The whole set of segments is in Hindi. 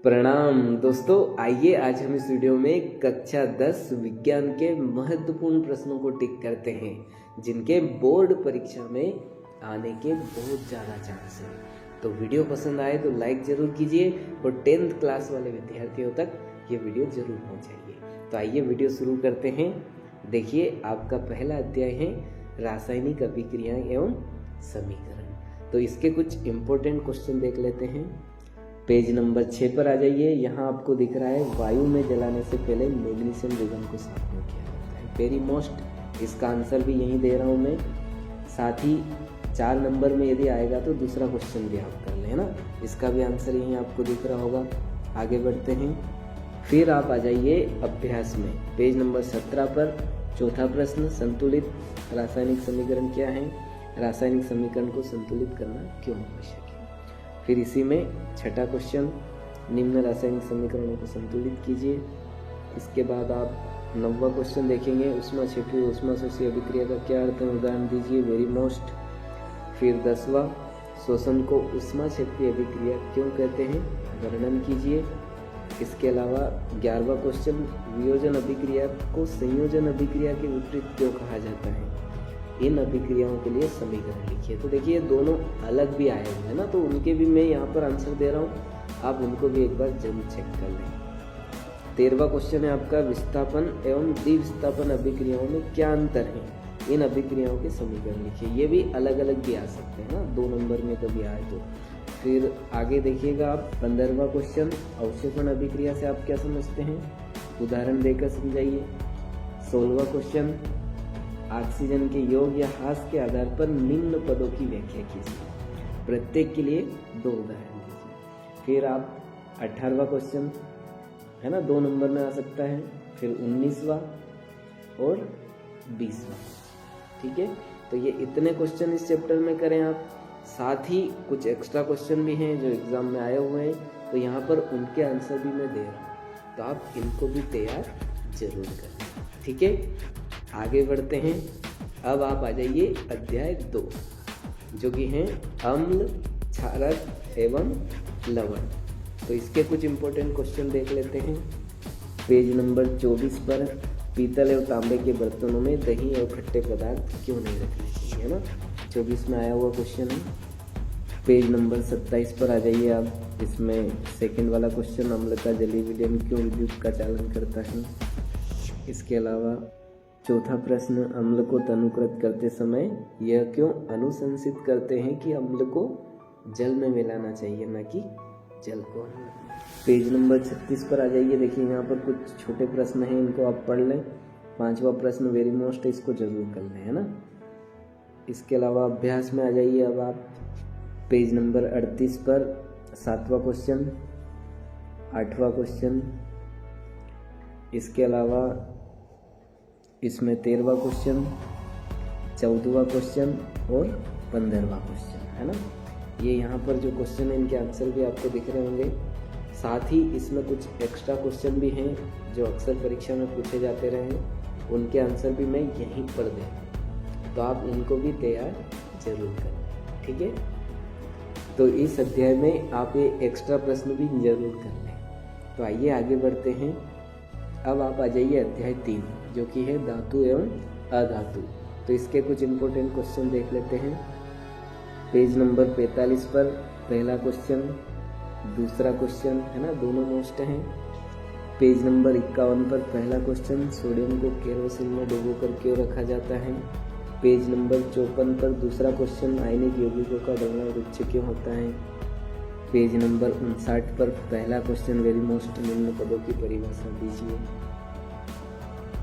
प्रणाम दोस्तों, आइए आज हम इस वीडियो में कक्षा 10 विज्ञान के महत्वपूर्ण प्रश्नों को टिक करते हैं जिनके बोर्ड परीक्षा में आने के बहुत ज़्यादा चांस हैं। तो वीडियो पसंद आए तो लाइक ज़रूर कीजिए और 10th क्लास वाले विद्यार्थियों तक ये वीडियो ज़रूर पहुंचाइए। तो आइए वीडियो शुरू करते हैं। देखिए, आपका पहला अध्याय है रासायनिक अभिक्रियाएं एवं समीकरण। तो इसके कुछ इम्पोर्टेंट क्वेश्चन देख लेते हैं। पेज नंबर 6 पर आ जाइए। यहाँ आपको दिख रहा है वायु में जलाने से पहले मैग्नीशियम विघन को साफ क्यों किया जाता है। वेरी मोस्ट इसका आंसर भी यहीं दे रहा हूँ मैं। साथ ही 4 नंबर में यदि आएगा तो दूसरा क्वेश्चन भी आप कर लें ना, इसका भी आंसर यहीं आपको दिख रहा होगा। आगे बढ़ते हैं। फिर आप आ जाइए अभ्यास में, पेज नंबर 17 पर चौथा प्रश्न, संतुलित रासायनिक समीकरण क्या है। रासायनिक समीकरण को संतुलित करना क्यों आवश्यक है। फिर इसी में छठा क्वेश्चन, निम्न रासायनिक समीकरणों को संतुलित कीजिए। इसके बाद आप 9वां क्वेश्चन देखेंगे, ऊष्मा क्षेत्रीय ऊष्मा शोषी अभिक्रिया का क्या अर्थ है, उदाहरण दीजिए। Very most. फिर 10वां, शोषण को ऊष्मा क्षेत्रीय अभिक्रिया क्यों कहते हैं, वर्णन कीजिए। इसके अलावा 11वां क्वेश्चन, वियोजन अभिक्रिया को संयोजन अभिक्रिया के विपरीत क्यों कहा जाता है, इन अभिक्रियाओं के लिए समीकरण लिखिए। तो देखिए, दोनों अलग भी आए हुए हैं ना, तो उनके भी मैं यहाँ पर आंसर दे रहा हूँ, आप उनको भी एक बार जरूर चेक कर लें। 13वां क्वेश्चन है आपका, विस्थापन एवं द्विविस्थापन अभिक्रियाओं में क्या अंतर है, इन अभिक्रियाओं के समीकरण लिखिए। ये भी अलग अलग भी आ सकते हैं ना, 2 नंबर में कभी आए तो। फिर आगे देखिएगा आप 15वां क्वेश्चन, अवक्षेपण अभिक्रिया से आप क्या समझते हैं, उदाहरण देकर समझाइए। 16वां क्वेश्चन, ऑक्सीजन के योग या ह्रास के आधार पर निम्न पदों की व्याख्या कीजिए। प्रत्येक के लिए 2 उदाहरण दीजिए। फिर आप 18वां क्वेश्चन है ना, 2 नंबर में आ सकता है। फिर 19वां और 20वां। ठीक है, तो ये इतने क्वेश्चन इस चैप्टर में करें आप। साथ ही कुछ एक्स्ट्रा क्वेश्चन भी हैं जो एग्जाम में आए हुए हैं, तो यहाँ पर उनके आंसर भी मैं दे रहा हूँ, तो आप इनको भी तैयार जरूर करें। ठीक है, आगे बढ़ते हैं। अब आप आ जाइए अध्याय 2, जो कि हैं अम्ल, क्षारक एवं लवण। तो इसके कुछ इंपॉर्टेंट क्वेश्चन देख लेते हैं। पेज नंबर 24 पर, पीतल एवं तांबे के बर्तनों में दही एवं खट्टे पदार्थ क्यों नहीं रखने चाहिए, है ना, 24 में आया हुआ क्वेश्चन है। पेज नंबर 27 पर आ जाइए आप। इसमें सेकंड वाला क्वेश्चन, अम्ल का जलीय विलयन क्यों विद्युत का चालन करता है। इसके अलावा चौथा प्रश्न, अम्ल को तनुकृत करते समय यह क्यों अनुशंसित करते हैं कि अम्ल को जल में मिलाना चाहिए, न कि जल को। पेज नंबर 36 पर आ जाइए। देखिए, यहाँ पर कुछ छोटे प्रश्न हैं, इनको आप पढ़ लें। 5वां प्रश्न वेरी मोस्ट, इसको जरूर कर लें, है ना। इसके अलावा अभ्यास में आ जाइए अब आप। पेज नंबर 38 पर 7वां क्वेश्चन, 8वां क्वेश्चन, इसके अलावा इसमें 13वां क्वेश्चन, 14वां क्वेश्चन और 15वां क्वेश्चन, है ना। ये यहाँ पर जो क्वेश्चन है इनके आंसर भी आपको दिख रहे होंगे। साथ ही इसमें कुछ एक्स्ट्रा क्वेश्चन भी हैं जो अक्सर परीक्षा में पूछे जाते रहे हैं, उनके आंसर भी मैं यहीं पर दे रहा हूँ, तो आप इनको भी तैयार जरूर करें। ठीक है, तो इस अध्याय में आप ये एक्स्ट्रा प्रश्न भी जरूर कर लें। तो आइए आगे बढ़ते हैं। अब आप आ जाइए अध्याय 3, जो कि है धातु एवं अधातु। तो इसके कुछ इंपॉर्टेंट क्वेश्चन देख लेते हैं। पेज नंबर 45 पर पहला क्वेश्चन, दूसरा क्वेश्चन, है ना, दोनों मोस्ट हैं। पेज नंबर 51 पर पहला क्वेश्चन, सोडियम को केरोसिन में डुबोकर क्यों रखा जाता है। पेज नंबर 54 पर दूसरा क्वेश्चन, आयनिक यौगिकों का ढलना उच्च क्यों होता है। पेज नंबर 59 पर पहला क्वेश्चन, वेरी मोस्ट, निम्न पदों की परिभाषा दीजिए।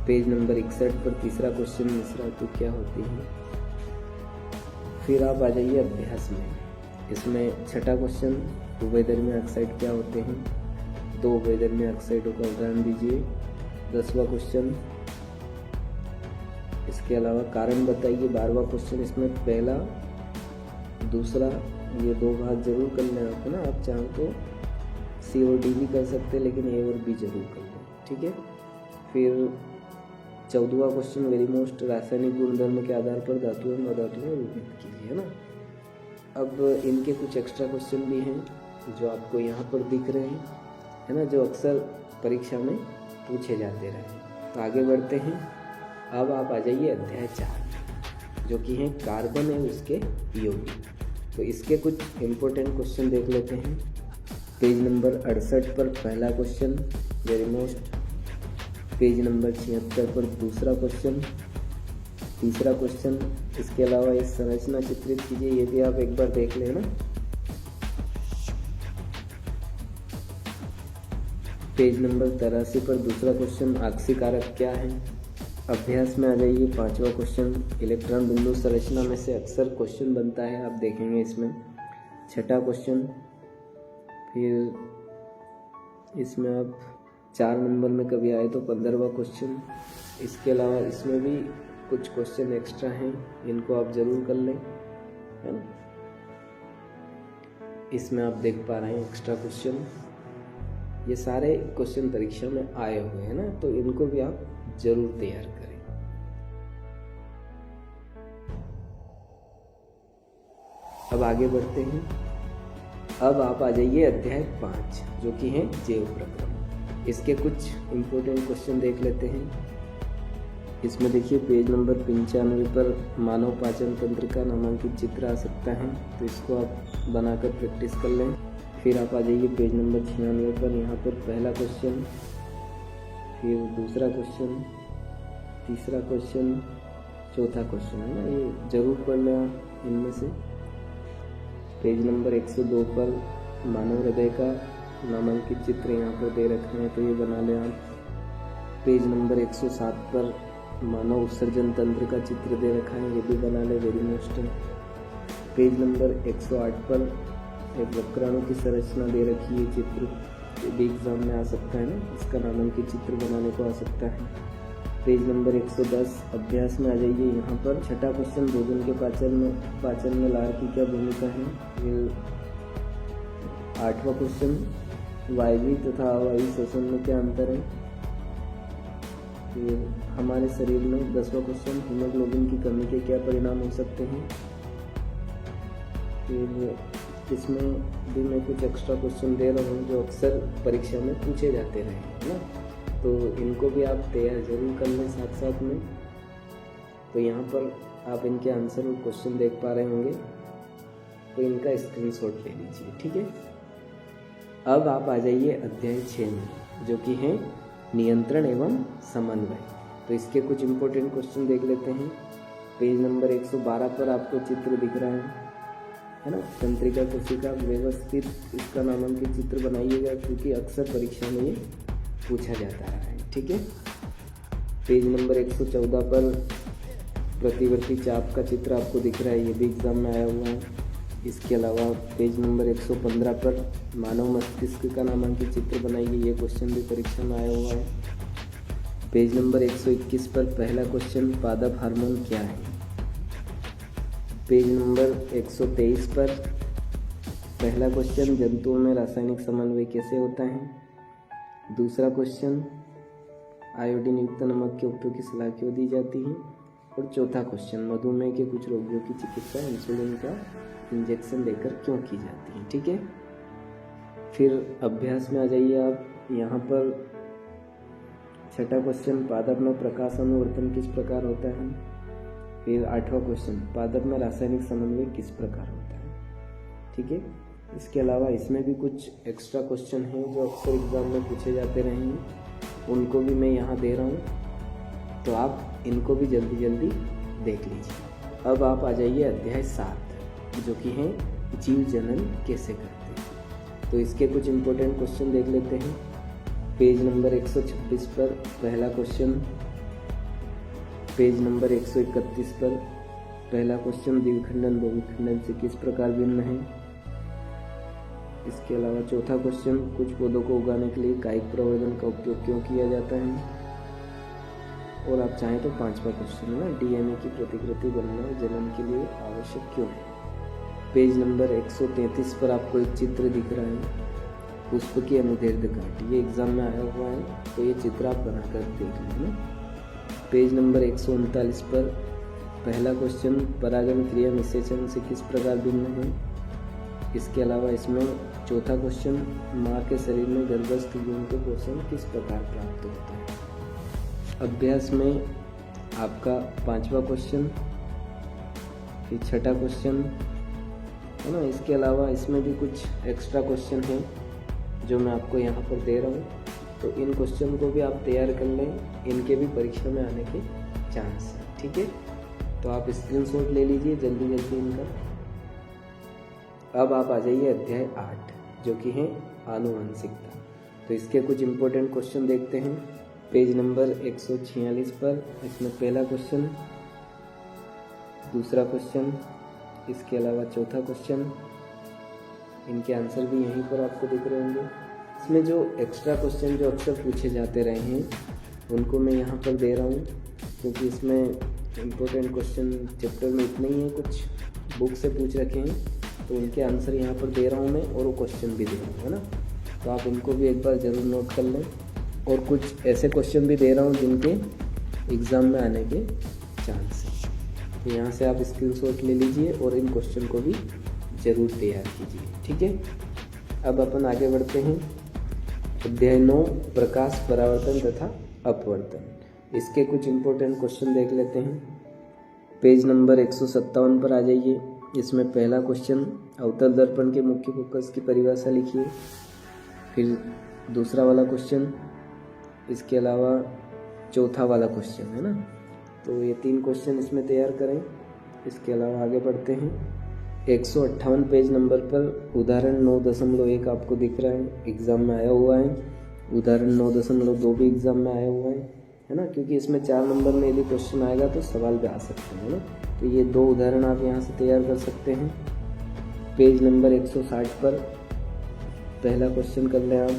पेज नंबर 61 पर तीसरा क्वेश्चन, मिश्र धातु क्या होती है। फिर आप आ जाइए अभ्यास में। इसमें छठा क्वेश्चन, उभयधर्मी ऑक्साइड क्या होते हैं, 2 उभयधर्मी ऑक्साइडों का उदाहरण दीजिए। 10वां क्वेश्चन, इसके अलावा कारण बताइए। 12वां क्वेश्चन, इसमें पहला, दूसरा, ये 2 भाग जरूर कर लें आप, है ना। आप चाहो तो सी और डी भी कर सकते हैं, लेकिन ए और बी जरूर कर लें। ठीक है, फिर 14वां क्वेश्चन, वेरी मोस्ट, रासायनिक गुणधर्म के आधार पर धातु एवं अधातु में विभक्त कीजिए, है ना। अब इनके कुछ एक्स्ट्रा क्वेश्चन भी हैं जो आपको यहाँ पर दिख रहे हैं। है ना, जो अक्सर परीक्षा में पूछे जाते रहे। तो आगे बढ़ते हैं। अब आप आ जाइए अध्याय 4 जो कि है कार्बन एवं उसके यौगिक। तो इसके कुछ इम्पोर्टेंट क्वेश्चन देख लेते हैं। पेज नंबर 68 पर पहला question very most, page number 76 पर दूसरा क्वेश्चन, तीसरा क्वेश्चन। इसके अलावा ये संरचना चित्रित कीजिए, ये भी आप एक बार देख लेना। पेज नंबर 83 पर दूसरा क्वेश्चन ऑक्सी कारक क्या है। अभ्यास में आ जाइए, पांचवा क्वेश्चन इलेक्ट्रॉन बिंदु संरचना में से अक्सर क्वेश्चन बनता है, आप देखेंगे इसमें। छठा क्वेश्चन, फिर इसमें आप 4 नंबर में कभी आए तो 15वां क्वेश्चन। इसके अलावा इसमें भी कुछ क्वेश्चन एक्स्ट्रा हैं, इनको आप जरूर कर लें, है ना। इसमें आप देख पा रहे हैं एक्स्ट्रा क्वेश्चन, ये सारे क्वेश्चन परीक्षा में आए हुए हैं ना, तो इनको भी आप जरूर तैयार करें। अब आगे बढ़ते हैं। अब आप आ जाइए अध्याय 5 जो कि है जैव प्रक्रम। इसके कुछ इम्पोर्टेंट क्वेश्चन देख लेते हैं। इसमें देखिए पेज नंबर 95 पर मानव पाचन तंत्र का नामांकित चित्र आ सकता है, तो इसको आप बनाकर प्रैक्टिस कर लें। फिर आप आ जाइए पेज नंबर 96 पर, यहाँ पर पहला क्वेश्चन, फिर दूसरा क्वेश्चन, तीसरा क्वेश्चन, चौथा क्वेश्चन, है ना, ये जरूर पढ़ लें आप इनमें से। पेज नंबर 102 पर मानव हृदय का नामांकित चित्र यहाँ पर दे रखे हैं, तो ये बना लें आप। पेज नंबर 107 पर मानव उत्सर्जन तंत्र का चित्र दे रखा है, ये भी बना लें, वेरी मोस्ट है। पेज नंबर 108 पर एक वक्राणु की संरचना दे रखी है चित्र, ये भी एग्जाम में आ सकता है ना, इसका नामांकित चित्र बनाने को आ सकता है। पेज नंबर 110 अभ्यास में आ जाइए, यहाँ पर छठा क्वेश्चन भोजन के पाचन में लार की क्या भूमिका है। फिर 8वां क्वेश्चन वायवीय तथा अवायवीय श्वसन में क्या अंतर है। फिर हमारे शरीर में 10वां क्वेश्चन हीमोग्लोबिन की कमी के क्या परिणाम हो सकते हैं। फिर इसमें भी मैं कुछ एक्स्ट्रा क्वेश्चन दे रहा हूँ जो अक्सर परीक्षा में पूछे जाते रहे, है ना, तो इनको भी आप तैयार जरूर कर लें साथ साथ में। तो यहाँ पर आप इनके आंसर और क्वेश्चन देख पा रहे होंगे, तो इनका स्क्रीनशॉट ले लीजिए, ठीक है। अब आप आ जाइए अध्याय 6 में जो कि है नियंत्रण एवं समन्वय। तो इसके कुछ इम्पोर्टेंट क्वेश्चन देख लेते हैं। पेज नंबर 112 पर आपको चित्र दिख रहा है ना, तंत्रिका कोशिका व्यवस्थित, इसका नामांकित चित्र बनाइएगा क्योंकि अक्सर परीक्षा में ये पूछा जाता है, ठीक है। पेज नंबर 114 पर प्रतिवर्ती चाप का चित्र आपको दिख रहा है, ये भी एग्जाम में आया हुआ है। इसके अलावा पेज नंबर 115 पर मानव मस्तिष्क का नामांकित चित्र बनाइए, ये क्वेश्चन भी परीक्षा में आया हुआ है। पेज नंबर 121 पर पहला क्वेश्चन पादप हार्मोन क्या है। पेज नंबर 123 पर पहला क्वेश्चन जंतुओं में रासायनिक समन्वय कैसे होता है। दूसरा क्वेश्चन आयोडीन युक्त नमक के उपयोग की सलाह क्यों दी जाती है। और चौथा क्वेश्चन मधुमेह के कुछ रोगियों की चिकित्सा इंसुलिन का इंजेक्शन लेकर क्यों की जाती है, ठीक है। फिर अभ्यास में आ जाइए आप, यहाँ पर छठा क्वेश्चन पादप में प्रकाश अनुवर्तन किस प्रकार होता है। फिर 8वां क्वेश्चन पादप में रासायनिक समन्वय किस प्रकार होता है, ठीक है। इसके अलावा इसमें भी कुछ एक्स्ट्रा क्वेश्चन हैं जो अक्सर एग्जाम में पूछे जाते रहे हैं, उनको भी मैं यहाँ दे रहा हूँ, तो आप इनको भी जल्दी जल्दी देख लीजिए। अब आप आ जाइए अध्याय 7 जो कि है जीव जनन कैसे करते हैं। तो इसके कुछ इम्पोर्टेंट क्वेश्चन देख लेते हैं। पेज नंबर 126 पर पहला क्वेश्चन, पेज नंबर 131 पर पहला क्वेश्चन द्विखंडन बहुविखंडन से किस प्रकार भिन्न है। इसके अलावा चौथा क्वेश्चन कुछ पौधों को उगाने के लिए कायिक प्रवर्धन का उपयोग क्यों किया जाता है। और आप चाहें तो 5वां क्वेश्चन है ना, डीएनए की प्रतिकृति बनना जनन के लिए आवश्यक क्यों है। पेज नंबर 133 पर आपको एक चित्र दिख रहा है पुष्प की अनुदैर्ध्य काट, ये एग्जाम में आया हुआ है, तो ये चित्र आप बनाकर देख लेना। पेज नंबर 139 पर पहला क्वेश्चन परागण क्रिया निषेचन से किस प्रकार भिन्न है। इसके अलावा इसमें चौथा क्वेश्चन, माँ के शरीर में गर्भस्थ भ्रूण को पोषण किस प्रकार प्राप्त होता है। अभ्यास में आपका 5वां क्वेश्चन, फिर 6ठा क्वेश्चन है ना। इसके अलावा इसमें भी कुछ एक्स्ट्रा क्वेश्चन हैं जो मैं आपको यहाँ पर दे रहा हूँ, तो इन क्वेश्चन को भी आप तैयार कर लें, इनके भी परीक्षा में आने के चांस है। ठीक है, तो आप स्क्रीनशॉट ले लीजिए जल्दी जल्दी इनका। अब आप आ जाइए अध्याय 8 जो कि है आनुवंशिकता। तो इसके कुछ इम्पोर्टेंट क्वेश्चन देखते हैं। पेज नंबर 146 पर इसमें पहला क्वेश्चन, दूसरा क्वेश्चन, इसके अलावा चौथा क्वेश्चन, इनके आंसर भी यहीं पर आपको दिख रहे होंगे। इसमें जो एक्स्ट्रा क्वेश्चन जो अक्सर पूछे जाते रहे हैं उनको मैं यहाँ पर दे रहा हूँ, क्योंकि इसमें इम्पोर्टेंट क्वेश्चन चैप्टर में इतने ही हैं, कुछ बुक से पूछ रखे हैं, तो उनके आंसर यहाँ पर दे रहा हूँ मैं, और वो क्वेश्चन भी दे रहा हूँ, है ना। तो आप इनको भी एक बार ज़रूर नोट कर लें, और कुछ ऐसे क्वेश्चन भी दे रहा हूँ जिनके एग्ज़ाम में आने के चांस हैं। तो यहाँ से आप स्क्रीनशॉट ले लीजिए और इन क्वेश्चन को भी ज़रूर तैयार कीजिए। ठीक है, अब अपन आगे बढ़ते हैं। अध्याय 9, प्रकाश परावर्तन तथा अपवर्तन। इसके कुछ इम्पोर्टेंट क्वेश्चन देख लेते हैं। पेज नंबर 157 पर आ जाइए। इसमें पहला क्वेश्चन, अवतल दर्पण के मुख्य फोकस की परिभाषा लिखिए। फिर दूसरा वाला क्वेश्चन, इसके अलावा चौथा वाला क्वेश्चन, है ना। तो ये 3 क्वेश्चन इसमें तैयार करें। इसके अलावा आगे बढ़ते हैं। 158 पेज नंबर पर उदाहरण 9.1 आपको दिख रहा है, एग्ज़ाम में आया हुआ है। उदाहरण 9.2 भी एग्ज़ाम में आया हुआ है ना, क्योंकि इसमें 4 नंबर में यदि क्वेश्चन आएगा तो सवाल भी आ सकते हैं, है ना। तो ये 2 उदाहरण आप यहाँ से तैयार कर सकते हैं। पेज नंबर 160 पर पहला क्वेश्चन कर लें आप।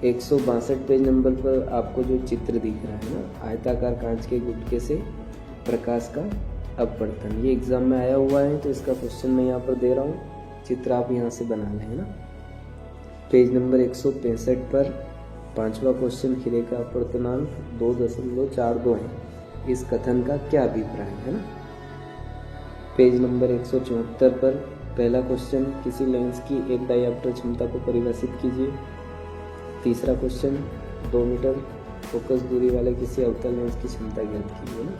162 पेज नंबर पर आपको जो चित्र दिख रहा है ना, आयताकार कांच के गुटके से प्रकाश का अपवर्तन, ये एग्जाम में आया हुआ है, तो इसका क्वेश्चन मैं यहाँ पर दे रहा हूँ, चित्र आप यहाँ से बना लें, है ना। पेज नंबर 165 पर 5वां क्वेश्चन, हिरे का अपवर्तनांक 2.42 है, इस कथन का क्या अभिप्राय है ना। पेज नंबर 174 पर पहला क्वेश्चन, किसी लेंस की एक डायऑप्टर क्षमता को परिभाषित कीजिए। तीसरा क्वेश्चन, 2 मीटर फोकस दूरी वाले किसी अवतल लेंस की क्षमता ज्ञात कीजिए ना।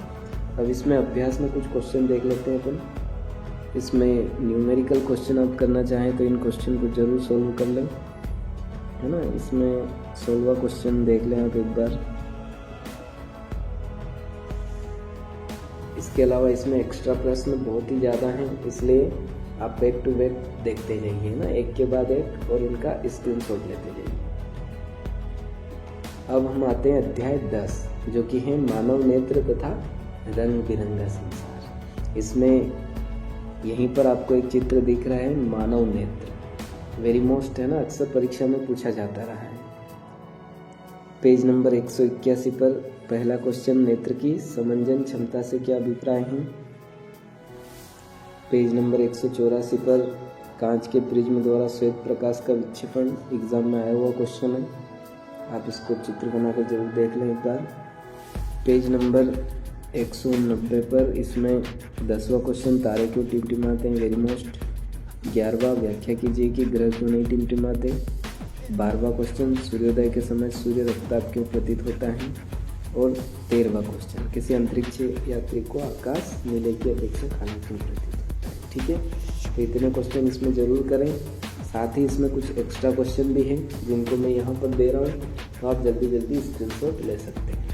अब इसमें अभ्यास में कुछ क्वेश्चन देख लेते हैं अपन। इसमें न्यूमेरिकल क्वेश्चन आप करना चाहें तो इन क्वेश्चन को जरूर सोल्व कर लें, है ना। इसमें 16वां क्वेश्चन देख लें आप एक बार। इसके अलावा इसमें एक्स्ट्रा प्रश्न बहुत ही ज़्यादा हैं, इसलिए आप बैक टू बैक देखते जाइए ना, एक के बाद एक, और इनका स्क्रीनशॉट लेते जाइए। अब हम आते हैं अध्याय 10 जो कि है मानव नेत्र तथा रंग बिरंगा संसार। इसमें यहीं पर आपको एक चित्र दिख रहा है, मानव नेत्र, वेरी मोस्ट है ना, अक्सर परीक्षा में पूछा जाता रहा है। पेज नंबर 181 पर पहला क्वेश्चन, नेत्र की समंजन क्षमता से क्या अभिप्राय है। पेज नंबर 184 पर कांच के प्रिज्म द्वारा श्वेत प्रकाश का विक्षेपण, एग्जाम में आया हुआ क्वेश्चन है, आप इसको चित्र बनाकर जरूर देख लें एक बार। पेज नंबर 190 पर इसमें 10वां क्वेश्चन, तारे क्यों टिमटिमाते हैं, वेरी मोस्ट। 11वां, व्याख्या कीजिए कि ग्रह क्यों नहीं टिमटिमाते। 12वां क्वेश्चन, सूर्योदय के समय सूर्य रक्तताप क्यों प्रतीत होता है। और 13वां क्वेश्चन, किसी अंतरिक्ष यात्री को आकाश नीले की अपेक्षा काला क्यों प्रतीत होता है। ठीक है, तो इतने क्वेश्चन इसमें ज़रूर करें। साथ ही इसमें कुछ एक्स्ट्रा क्वेश्चन भी हैं जिनको मैं यहाँ पर दे रहा हूँ, तो आप जल्दी जल्दी स्क्रीनशॉट ले सकते हैं।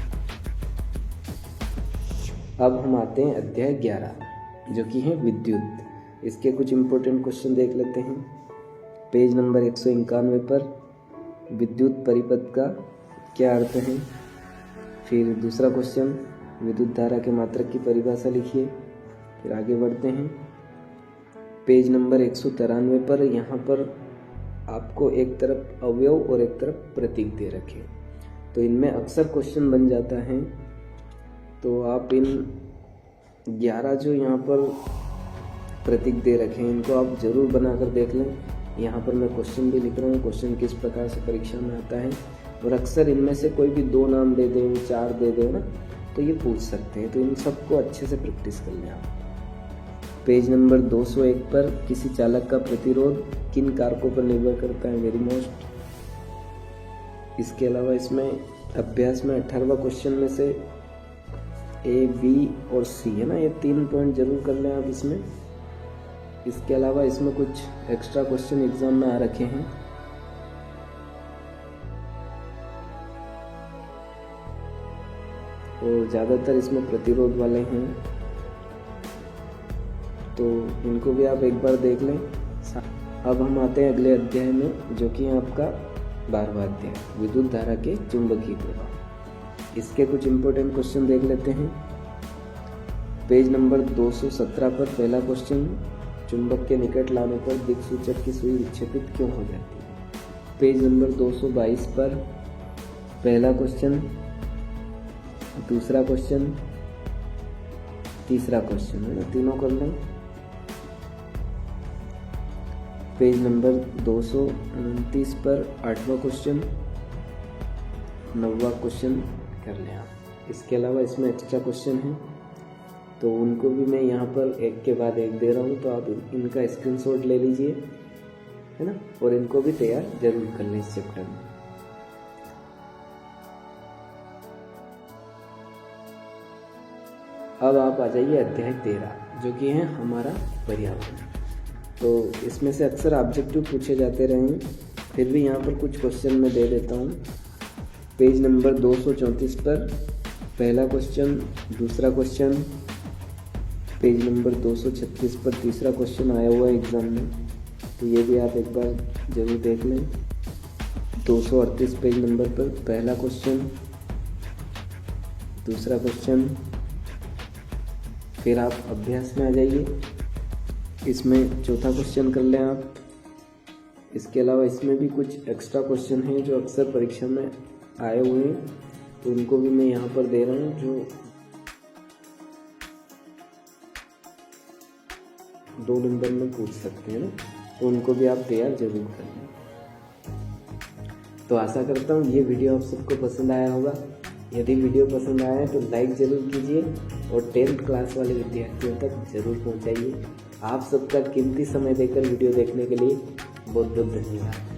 अब हम आते हैं अध्याय 11 जो कि है विद्युत। इसके कुछ इम्पोर्टेंट क्वेश्चन देख लेते हैं। पेज नंबर 191 पर विद्युत परिपथ का क्या अर्थ है। फिर दूसरा क्वेश्चन, विद्युत धारा के मात्रक की परिभाषा लिखिए। फिर आगे बढ़ते हैं। पेज नंबर 193 पर यहाँ पर आपको एक तरफ अवयव और एक तरफ प्रतीक दे रखे, तो इनमें अक्सर क्वेश्चन बन जाता है। तो आप इन 11 जो यहाँ पर प्रतीक दे रखे हैं इनको आप ज़रूर बनाकर देख लें। यहाँ पर मैं क्वेश्चन भी लिख रहा हूँ, क्वेश्चन किस प्रकार से परीक्षा में आता है, और अक्सर इनमें से कोई भी 2 नाम दे दें, 4 दे दें ना, तो ये पूछ सकते हैं। तो इन सबको अच्छे से प्रैक्टिस कर लें आप। पेज नंबर 201 पर किसी चालक का प्रतिरोध किन कारकों पर निर्भर करता है, वेरी मोस्ट। इसके अलावा इसमें अभ्यास में 18वां क्वेश्चन में से ए, बी और सी है ना, ये 3 पॉइंट जरूर कर लें आप इसमें। इसके अलावा इसमें कुछ एक्स्ट्रा क्वेश्चन एग्जाम में आ रखे हैं। और ज़्यादातर इसमें प्रतिरोध वाले हैं, तो इनको भी आप एक बार देख लें। अब हम आते हैं अगले अध्याय में, जो कि है आपका 12वां अध्याय, विद्युत धारा के चुंबकीय प्रभाव। इसके कुछ इंपॉर्टेंट क्वेश्चन देख लेते हैं। पेज नंबर 217 पर पहला क्वेश्चन, चुंबक के निकट लाने पर दिक्सूचक की सुई विक्षेपित क्यों हो जाती है। पेज नंबर 222 पर पहला क्वेश्चन, दूसरा क्वेश्चन, तीसरा क्वेश्चन है ना, तीनों कर लें। पेज नंबर 229 पर 8वां क्वेश्चन, 9वां क्वेश्चन कर लें आप। इसके अलावा इसमें एक्स्ट्रा क्वेश्चन है, तो उनको भी मैं यहाँ पर एक के बाद एक दे रहा हूँ, तो आप इनका स्क्रीनशॉट ले लीजिए, है ना, और इनको भी तैयार जरूर कर लें इस चैप्टर में। अब आप आ जाइए अध्याय 13, जो कि है हमारा पर्यावरण। तो इसमें से अक्सर ऑब्जेक्टिव पूछे जाते रहे हैं, फिर भी यहाँ पर कुछ क्वेश्चन मैं दे देता हूँ। पेज नंबर 234 पर पहला क्वेश्चन, दूसरा क्वेश्चन, पेज नंबर 236 पर तीसरा क्वेश्चन आया हुआ है एग्ज़ाम में, तो ये भी आप एक बार जरूर देख लें। 238 पेज नंबर पर पहला क्वेश्चन, दूसरा क्वेश्चन, फिर आप अभ्यास में आ जाइए, इसमें चौथा क्वेश्चन कर लें आप। इसके अलावा इसमें भी कुछ एक्स्ट्रा क्वेश्चन हैं जो अक्सर परीक्षा में आए हुए हैं, तो उनको भी मैं यहाँ पर दे रहा हूँ, जो 2 नंबर में पूछ सकते हैं ना, तो उनको भी आप तैयार जरूर कर लें। तो आशा करता हूँ ये वीडियो आप सबको पसंद आया होगा। यदि वीडियो पसंद आया है तो लाइक ज़रूर कीजिए और 10th क्लास वाले विद्यार्थियों तक ज़रूर पहुँचाइए। आप सबका कीमती समय देकर वीडियो देखने के लिए बहुत बहुत धन्यवाद।